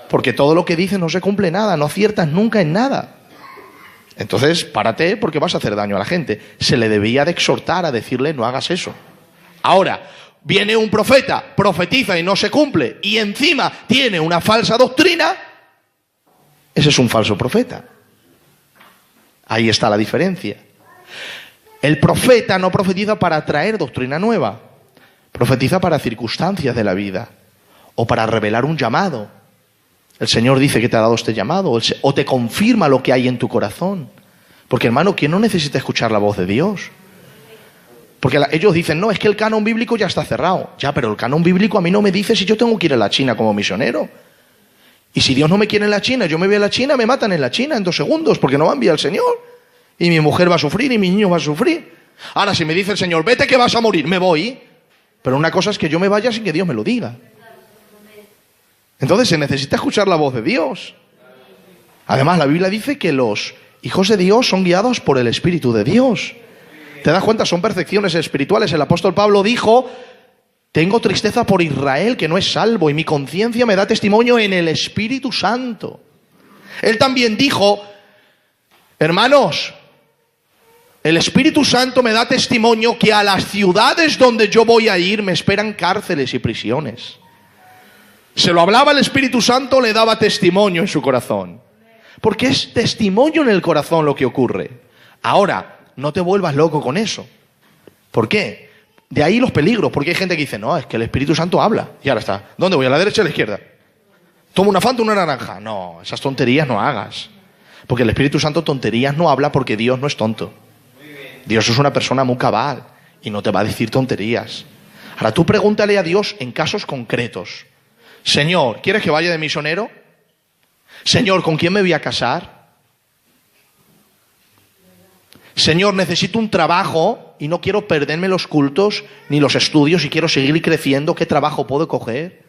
Porque todo lo que dices no se cumple nada, no aciertas nunca en nada. Entonces, párate porque vas a hacer daño a la gente. Se le debía de exhortar a decirle, no hagas eso. Ahora, viene un profeta, profetiza y no se cumple, y encima tiene una falsa doctrina, ese es un falso profeta. Ahí está la diferencia. El profeta no profetiza para traer doctrina nueva. Profetiza para circunstancias de la vida o para revelar un llamado. El Señor dice que te ha dado este llamado o te confirma lo que hay en tu corazón. Porque hermano, ¿quién no necesita escuchar la voz de Dios? Porque ellos dicen, no, es que el canon bíblico ya está cerrado. Ya, pero el canon bíblico a mí no me dice si yo tengo que ir a la China como misionero. Y si Dios no me quiere en la China, yo me voy a la China, me matan en la China en 2 segundos porque no va a enviar el Señor. Y mi mujer va a sufrir y mi niño va a sufrir. Ahora, si me dice el Señor, vete que vas a morir, me voy. Pero una cosa es que yo me vaya sin que Dios me lo diga. Entonces se necesita escuchar la voz de Dios. Además, la Biblia dice que los hijos de Dios son guiados por el Espíritu de Dios. ¿Te das cuenta? Son percepciones espirituales. El apóstol Pablo dijo, tengo tristeza por Israel que no es salvo y mi conciencia me da testimonio en el Espíritu Santo. Él también dijo, hermanos, el Espíritu Santo me da testimonio que a las ciudades donde yo voy a ir me esperan cárceles y prisiones. Se lo hablaba el Espíritu Santo, le daba testimonio en su corazón. Porque es testimonio en el corazón lo que ocurre. Ahora, no te vuelvas loco con eso. ¿Por qué? De ahí los peligros, porque hay gente que dice, no, es que el Espíritu Santo habla. Y ahora está. ¿Dónde voy? ¿A la derecha o a la izquierda? ¿Tomo una Fanta o una naranja? No, esas tonterías no hagas. Porque el Espíritu Santo tonterías no habla porque Dios no es tonto. Dios es una persona muy cabal y no te va a decir tonterías. Ahora tú pregúntale a Dios en casos concretos. Señor, ¿quieres que vaya de misionero? Señor, ¿con quién me voy a casar? Señor, necesito un trabajo y no quiero perderme los cultos ni los estudios y quiero seguir creciendo. ¿Qué trabajo puedo coger?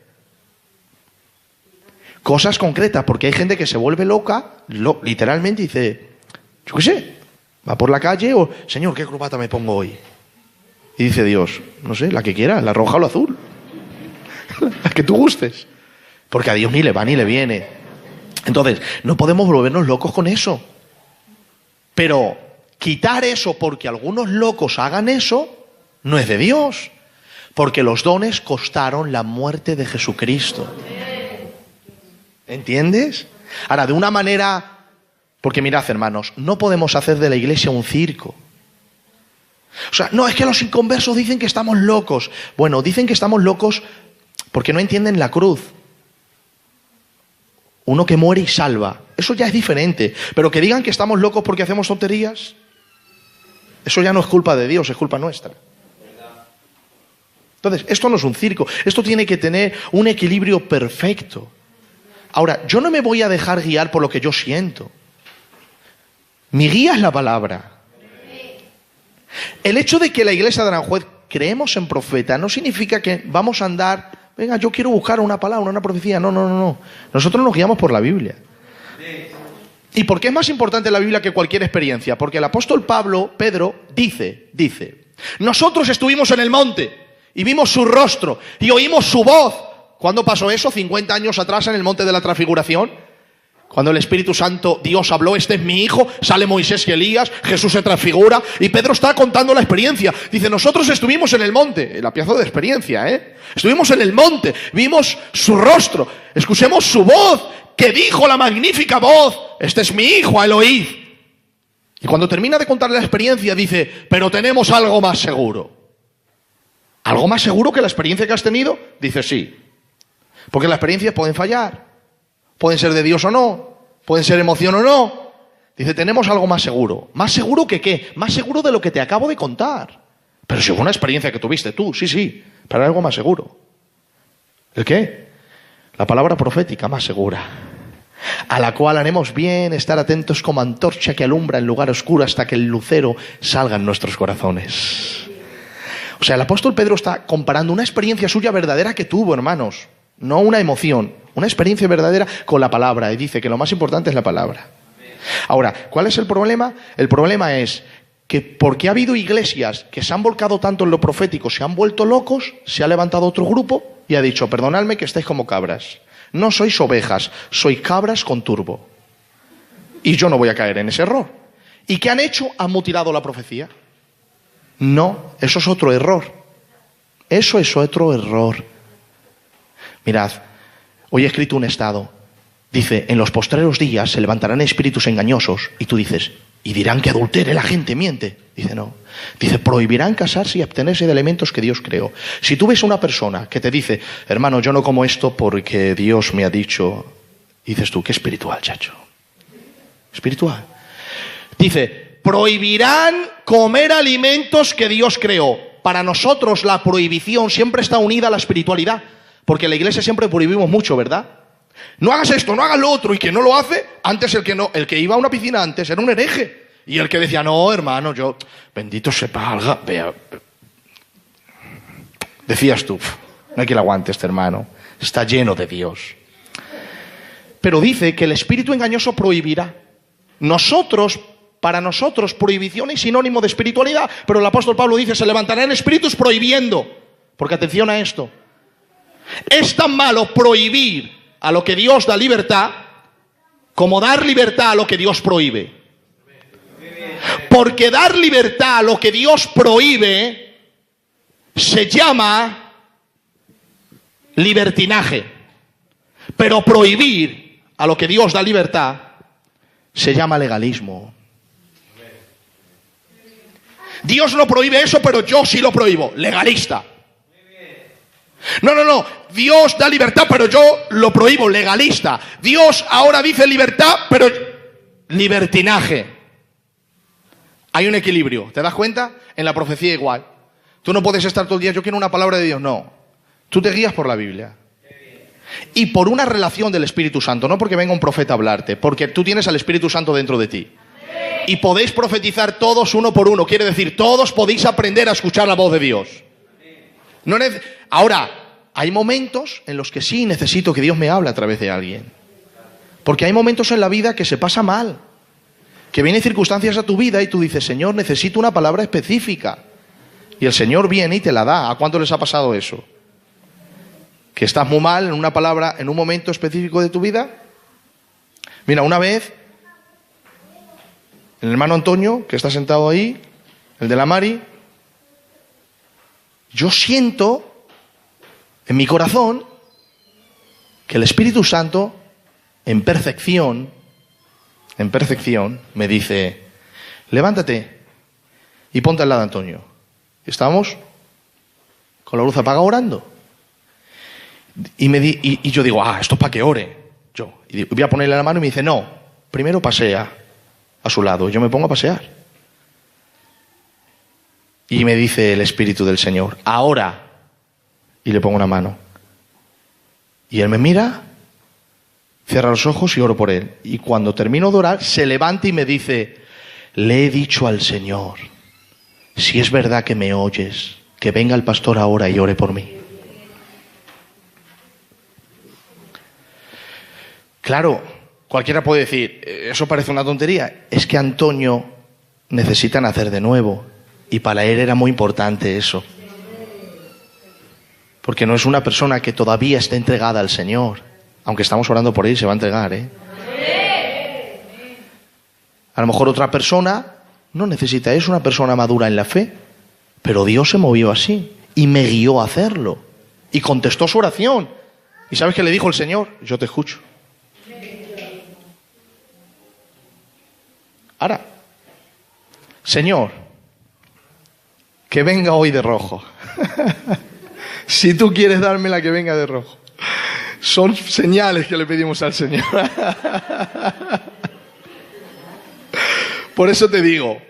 Cosas concretas, porque hay gente que se vuelve loca, literalmente dice, yo qué sé, va por la calle o, Señor, ¿qué corbata me pongo hoy? Y dice Dios, no sé, la que quieras, la roja o la azul. La que tú gustes. Porque a Dios ni le va ni le viene. Entonces, no podemos volvernos locos con eso. Pero quitar eso porque algunos locos hagan eso, no es de Dios. Porque los dones costaron la muerte de Jesucristo. ¿Entiendes? Ahora, de una manera... Porque mirad, hermanos, no podemos hacer de la iglesia un circo. O sea, no, es que los inconversos dicen que estamos locos. Bueno, dicen que estamos locos porque no entienden la cruz. Uno que muere y salva. Eso ya es diferente. Pero que digan que estamos locos porque hacemos tonterías, eso ya no es culpa de Dios, es culpa nuestra. Entonces, esto no es un circo. Esto tiene que tener un equilibrio perfecto. Ahora, yo no me voy a dejar guiar por lo que yo siento. Mi guía es la palabra. El hecho de que la iglesia de Aranjuez creemos en profeta no significa que vamos a andar, venga, yo quiero buscar una palabra, una profecía. No. Nosotros nos guiamos por la Biblia. ¿Y por qué es más importante la Biblia que cualquier experiencia? Porque el apóstol Pedro, dice, nosotros estuvimos en el monte y vimos su rostro y oímos su voz. ¿Cuándo pasó eso? 50 años atrás en el monte de la transfiguración. Cuando el Espíritu Santo, Dios habló, este es mi hijo, sale Moisés y Elías, Jesús se transfigura y Pedro está contando la experiencia. Dice, nosotros estuvimos en el monte, la pieza de experiencia, Estuvimos en el monte, vimos su rostro, escuchemos su voz, que dijo la magnífica voz, este es mi hijo, a él oíd. Y cuando termina de contar la experiencia dice, pero tenemos algo más seguro. ¿Algo más seguro que la experiencia que has tenido? Dice, sí. Porque las experiencias pueden fallar. Pueden ser de Dios o no. Pueden ser emoción o no. Dice, tenemos algo más seguro. ¿Más seguro que qué? Más seguro de lo que te acabo de contar. Pero si fue una experiencia que tuviste tú, sí. Pero algo más seguro. ¿El qué? La palabra profética más segura. A la cual haremos bien estar atentos como antorcha que alumbra en lugar oscuro hasta que el lucero salga en nuestros corazones. O sea, el apóstol Pedro está comparando una experiencia suya verdadera que tuvo, hermanos. No una emoción, una experiencia verdadera con la palabra. Y dice que lo más importante es la palabra. Ahora, ¿cuál es el problema? El problema es que porque ha habido iglesias que se han volcado tanto en lo profético, se han vuelto locos, se ha levantado otro grupo y ha dicho, perdonadme que estáis como cabras. No sois ovejas, sois cabras con turbo. Y yo no voy a caer en ese error. ¿Y qué han hecho? Han mutilado la profecía. No, eso es otro error. Eso es otro error. Mirad, hoy he escrito un estado. Dice, en los postreros días se levantarán espíritus engañosos. Y tú dices, y dirán que adultere la gente, miente. Dice, no. Dice, prohibirán casarse y abstenerse de elementos que Dios creó. Si tú ves a una persona que te dice, hermano, yo no como esto porque Dios me ha dicho. Dices tú, qué espiritual, chacho. Espiritual. Dice, prohibirán comer alimentos que Dios creó. Para nosotros la prohibición siempre está unida a la espiritualidad. Porque en la iglesia siempre prohibimos mucho, ¿verdad? No hagas esto, no hagas lo otro. Y que no lo hace, antes el que iba a una piscina antes era un hereje. Y el que decía, no, hermano, yo, bendito sepa, vea. Decías tú, no hay que le aguante este hermano. Está lleno de Dios. Pero dice que el espíritu engañoso prohibirá. Para nosotros, prohibición es sinónimo de espiritualidad. Pero el apóstol Pablo dice, se levantarán espíritus prohibiendo. Porque atención a esto. Es tan malo prohibir a lo que Dios da libertad como dar libertad a lo que Dios prohíbe. Porque dar libertad a lo que Dios prohíbe se llama libertinaje. Pero prohibir a lo que Dios da libertad se llama legalismo. Dios no prohíbe eso, pero yo sí lo prohíbo. Legalista. No. Dios da libertad, pero yo lo prohíbo. Legalista. Dios ahora dice libertad, pero libertinaje. Hay un equilibrio. ¿Te das cuenta? En la profecía igual. Tú no puedes estar todo el día, yo quiero una palabra de Dios. No. Tú te guías por la Biblia. Y por una relación del Espíritu Santo. No porque venga un profeta a hablarte. Porque tú tienes al Espíritu Santo dentro de ti. Y podéis profetizar todos uno por uno. Quiere decir, todos podéis aprender a escuchar la voz de Dios. Ahora, hay momentos en los que sí necesito que Dios me hable a través de alguien. Porque hay momentos en la vida que se pasa mal, que vienen circunstancias a tu vida y tú dices, Señor, necesito una palabra específica. Y el Señor viene y te la da. ¿A cuánto les ha pasado eso? Que estás muy mal en una palabra, en un momento específico de tu vida. Mira, una vez, el hermano Antonio, que está sentado ahí, el de la Mari, yo siento en mi corazón que el Espíritu Santo, en perfección, me dice, levántate y ponte al lado de Antonio. Estamos con la luz apagada orando. Y yo digo, esto es para que ore. Y voy a ponerle la mano y me dice, no, primero pasea a su lado. Yo me pongo a pasear. Y me dice el Espíritu del Señor, ahora. Y le pongo una mano. Y él me mira, cierra los ojos y oro por él. Y cuando termino de orar, se levanta y me dice, le he dicho al Señor, si es verdad que me oyes, que venga el pastor ahora y ore por mí. Claro, cualquiera puede decir, eso parece una tontería. Es que Antonio necesita nacer de nuevo. Y para él era muy importante eso. Porque no es una persona que todavía está entregada al Señor. Aunque estamos orando por él, se va a entregar, A lo mejor otra persona no necesita, es una persona madura en la fe. Pero Dios se movió así y me guió a hacerlo. Y contestó su oración. ¿Y sabes qué le dijo el Señor? Yo te escucho. Ahora, Señor, que venga hoy de rojo. Si tú quieres dármela, que venga de rojo. Son señales que le pedimos al Señor. Por eso te digo,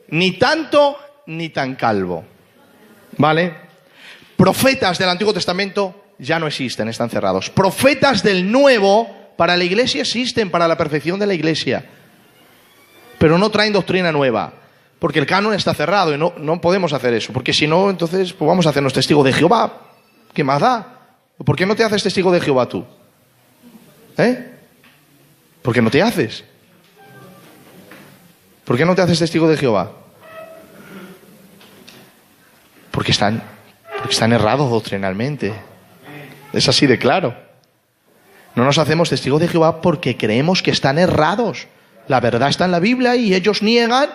ni tanto ni tan calvo. ¿Vale? Profetas del Antiguo Testamento ya no existen, están cerrados. Profetas del Nuevo para la iglesia existen, para la perfección de la iglesia. Pero no traen doctrina nueva. Porque el canon está cerrado y no podemos hacer eso. Porque si no, entonces pues vamos a hacernos testigos de Jehová. ¿Qué más da? ¿Por qué no te haces testigo de Jehová tú? ¿Por qué no te haces? ¿Por qué no te haces testigo de Jehová? Porque están errados doctrinalmente. Es así de claro. No nos hacemos testigos de Jehová porque creemos que están errados. La verdad está en la Biblia y ellos niegan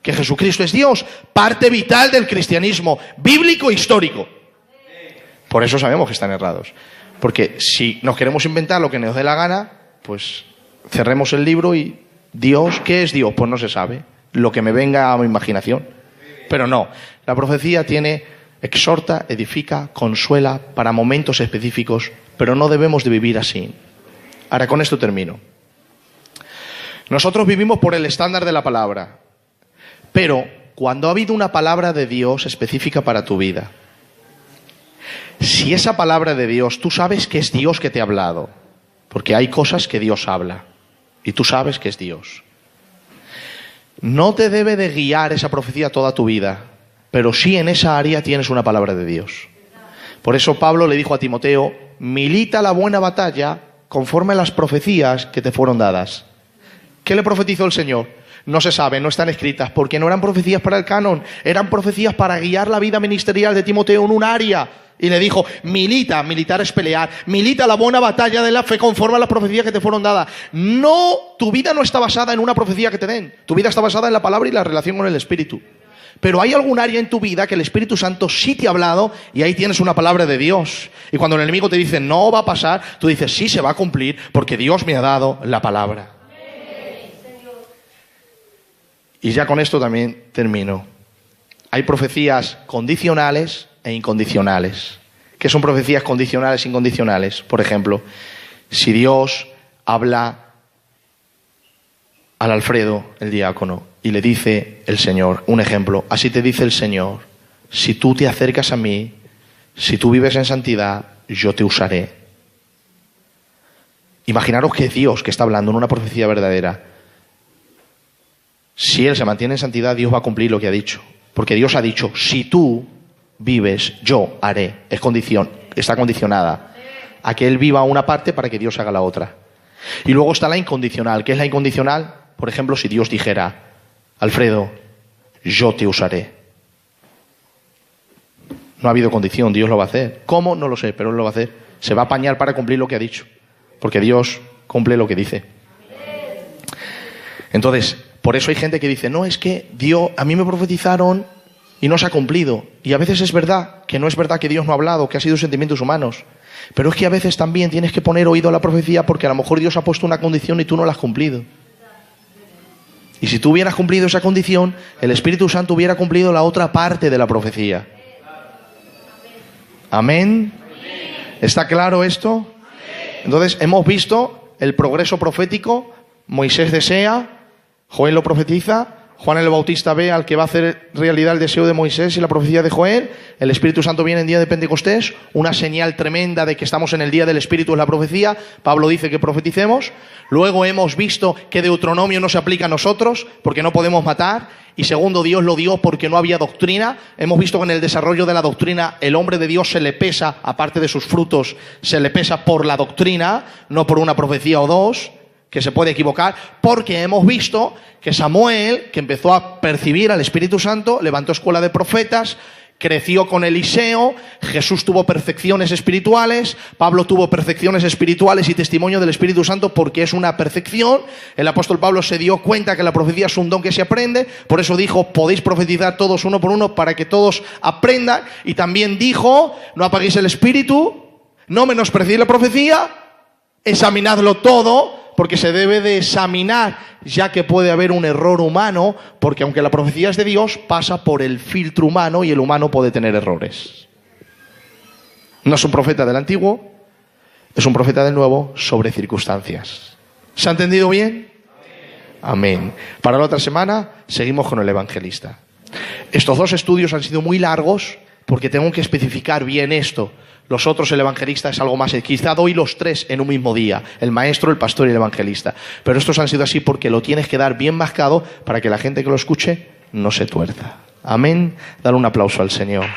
que Jesucristo es Dios. Parte vital del cristianismo bíblico e histórico. Por eso sabemos que están errados. Porque si nos queremos inventar lo que nos dé la gana, pues cerremos el libro y Dios, ¿qué es Dios? Pues no se sabe. Lo que me venga a mi imaginación. Pero no, la profecía exhorta, edifica, consuela para momentos específicos, pero no debemos de vivir así. Ahora con esto termino. Nosotros vivimos por el estándar de la palabra, pero cuando ha habido una palabra de Dios específica para tu vida, si esa palabra de Dios, tú sabes que es Dios que te ha hablado, porque hay cosas que Dios habla, y tú sabes que es Dios. No te debe de guiar esa profecía toda tu vida, pero sí en esa área tienes una palabra de Dios. Por eso Pablo le dijo a Timoteo, milita la buena batalla conforme a las profecías que te fueron dadas. ¿Qué le profetizó el Señor? No se sabe, no están escritas, porque no eran profecías para el canon, eran profecías para guiar la vida ministerial de Timoteo en un área. Y le dijo, militar es pelear, milita la buena batalla de la fe conforme a las profecías que te fueron dadas. No, tu vida no está basada en una profecía que te den, tu vida está basada en la palabra y la relación con el Espíritu. Pero hay algún área en tu vida que el Espíritu Santo sí te ha hablado y ahí tienes una palabra de Dios. Y cuando el enemigo te dice, no va a pasar, tú dices, sí se va a cumplir porque Dios me ha dado la palabra. Y ya con esto también termino. Hay profecías condicionales e incondicionales. ¿Qué son profecías condicionales e incondicionales? Por ejemplo, si Dios habla al Alfredo, el diácono, y le dice el Señor, un ejemplo, así te dice el Señor, si tú te acercas a mí, si tú vives en santidad, yo te usaré. Imaginaros que Dios, que está hablando en una profecía verdadera, si Él se mantiene en santidad, Dios va a cumplir lo que ha dicho. Porque Dios ha dicho, si tú vives, yo haré. Es condición. está condicionada a que Él viva una parte para que Dios haga la otra. Y luego está la incondicional. ¿Qué es la incondicional? Por ejemplo, si Dios dijera: Alfredo, yo te usaré. No ha habido condición, Dios lo va a hacer. ¿Cómo? No lo sé, pero Él lo va a hacer. Se va a apañar para cumplir lo que ha dicho, porque Dios cumple lo que dice. Entonces, por eso hay gente que dice: no, es que Dios, a mí me profetizaron y no se ha cumplido. Y a veces es verdad que no es verdad que Dios no ha hablado, que ha sido sentimientos humanos. Pero es que a veces también tienes que poner oído a la profecía, porque a lo mejor Dios ha puesto una condición y tú no la has cumplido. Y si tú hubieras cumplido esa condición, el Espíritu Santo hubiera cumplido la otra parte de la profecía. ¿Amén? ¿Está claro esto? Entonces, hemos visto el progreso profético. Moisés desea, Joel lo profetiza, Juan el Bautista ve al que va a hacer realidad el deseo de Moisés y la profecía de Joel. El Espíritu Santo viene en día de Pentecostés, una señal tremenda de que estamos en el día del Espíritu es la profecía. Pablo dice que profeticemos. Luego hemos visto que Deuteronomio no se aplica a nosotros porque no podemos matar. Y segundo, Dios lo dio porque no había doctrina. Hemos visto que en el desarrollo de la doctrina el hombre de Dios se le pesa, aparte de sus frutos, se le pesa por la doctrina, no por una profecía o dos, que se puede equivocar, porque hemos visto que Samuel, que empezó a percibir al Espíritu Santo, levantó escuela de profetas, creció con Eliseo, Jesús tuvo percepciones espirituales, Pablo tuvo percepciones espirituales y testimonio del Espíritu Santo porque es una percepción. El apóstol Pablo se dio cuenta que la profecía es un don que se aprende, por eso dijo: podéis profetizar todos uno por uno para que todos aprendan. Y también dijo: no apaguéis el espíritu, no menospreciéis la profecía, examinadlo todo, porque se debe de examinar, ya que puede haber un error humano, porque aunque la profecía es de Dios, pasa por el filtro humano y el humano puede tener errores. No es un profeta del Antiguo, es un profeta del Nuevo sobre circunstancias. ¿Se ha entendido bien? Amén. Para la otra semana seguimos con el evangelista. Estos dos estudios han sido muy largos porque tengo que especificar bien esto. Los otros, el evangelista es algo más. Quizá doy los tres en un mismo día: el maestro, el pastor y el evangelista. Pero estos han sido así porque lo tienes que dar bien mascado para que la gente que lo escuche no se tuerza. Amén. Dale un aplauso al Señor.